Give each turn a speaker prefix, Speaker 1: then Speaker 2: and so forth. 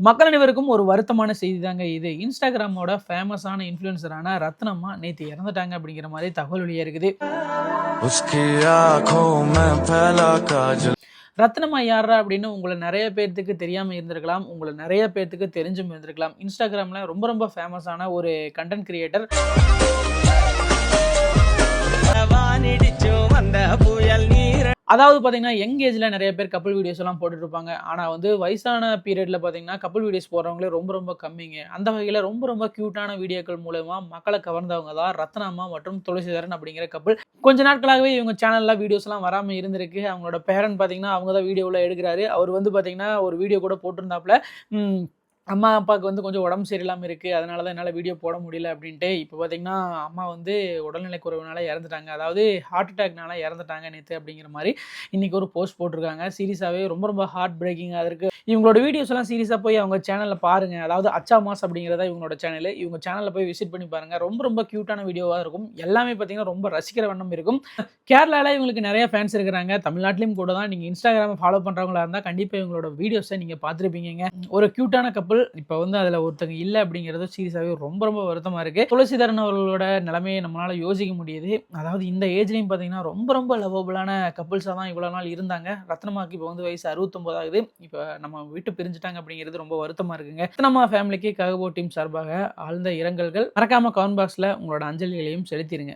Speaker 1: மக்கள் அனைவருக்கும் ஒரு வருத்தமான செய்தி தாங்க இது. இன்ஸ்டாகிராமோட ஃபேமஸான இன்ஃப்ளூயன்சரான ரத்னம்மா நேத்து இறந்துட்டாங்க அப்படிங்கிற மாதிரி தகவல் வெளியா இருக்குது. ரத்னம்மா யாரா அப்படின்னு உங்களை நிறைய பேர்த்துக்கு தெரியாம இருந்திருக்கலாம். உங்களை நிறைய பேர்த்துக்கு தெரிஞ்சும் இருந்திருக்கலாம். இன்ஸ்டாகிராம்ல ரொம்ப ரொம்ப ஃபேமஸான ஒரு கண்டென்ட் கிரியேட்டர். அதாவது பார்த்தீங்கன்னா, யங் ஏஜ்ல நிறைய பேர் கப்புள் வீடியோஸ் எல்லாம் போட்டுட்டு இருப்பாங்க. ஆனா வந்து வயசான பீரியட்ல பார்த்தீங்கன்னா, கப்புள் வீடியோஸ் போடுறவங்களே ரொம்ப ரொம்ப கம்மிங்க. அந்த வகையில ரொம்ப ரொம்ப கியூட்டான வீடியோக்கள் மூலமா மக்களை கவர்ந்தவங்க தான் ரத்னா மற்றும் துளசிதரன் அப்படிங்கிற கப்புள். கொஞ்ச நாட்களாகவே இவங்க சேனல்ல வீடியோஸ்லாம் வராம இருந்திருக்கு. அவங்களோட பேரண்ட் பார்த்தீங்கன்னா, அவங்க தான் வீடியோல எடுக்கிறாரு. அவர் வந்து பார்த்தீங்கன்னா, ஒரு வீடியோ கூட போட்டிருந்தாப்ல. அம்மா, அப்பாவுக்கு வந்து கொஞ்சம் உடம்பு சரியில்லாம இருக்கு. அதனால தான் என்னால வீடியோ போட முடியல அப்படின்ட்டு. இப்போ பார்த்தீங்கன்னா, அம்மா வந்து உடல்நிலை குறைவுனால இறந்துட்டாங்க. அதாவது ஹார்ட் அட்டாக்னால இறந்துட்டாங்க நேத்து அப்படிங்கிற மாரி இன்னைக்கு ஒரு போஸ்ட் போட்டிருக்காங்க. சீரியஸாவே ரொம்ப ரொம்ப ஹார்ட் பிரேக்கிங்கா இருக்கு. இவங்களோட வீடியோஸ் எல்லாம் சீரியஸா போய் அவங்க சேனல்ல பாருங்க. அதாவது அச்சா மாஸ் அப்படிங்கிறதா இவங்களோட சேனல். இவங்க சேனல்ல போய் விசிட் பண்ணி பாருங்க. ரொம்ப ரொம்ப கியூட்டான வீடியோவா இருக்கும். எல்லாமே பார்த்தீங்கன்னா, ரொம்ப ரசிக்கிற வண்ணம் இருக்கும். கேரளால இவங்களுக்கு நிறைய ஃபேன்ஸ் இருக்கிறாங்க. தமிழ்நாட்டிலும் கூட தான். நீங்க இன்ஸ்டாகிராம ஃபாலோ பண்றவங்களா இருந்தா கண்டிப்பா இவங்களோட வீடியோஸை நீங்க பார்த்திருப்பீங்கங்க. ஒரு கியூட்டான கப்புள் இப்ப வந்து அதுல ஒருத்தங்க இல்ல அப்படிங்கிறது சீரியஸாவே ரொம்ப ரொம்ப வருத்தமா இருக்கு. துளசிதரன் அவர்களோட நிலைமையை நம்மளால யோசிக்க முடியுது. அதாவது இந்த ஏஜ்லயும் பாத்தீங்கன்னா ரொம்ப ரொம்ப லவ்வபிளான கப்புள்ஸா தான் இவ்வளவு நாள் இருந்தாங்க. ரத்னமாக்கு இப்ப வந்து வயசு 69 ஆகுது. இப்ப நம்ம விட்டு பிரிஞ்சுட்டாங்க அப்படிங்கிறது ரொம்ப வருத்தமா இருக்குங்க. ரத்னமா ஃபேமிலிக்கு ககபோ டீம் சார்பாக ஆழ்ந்த இரங்கல்கள். மறக்காம கமெண்ட் பாக்ஸ்ல உங்களோட அஞ்சலிகளையும் செலுத்திருங்க.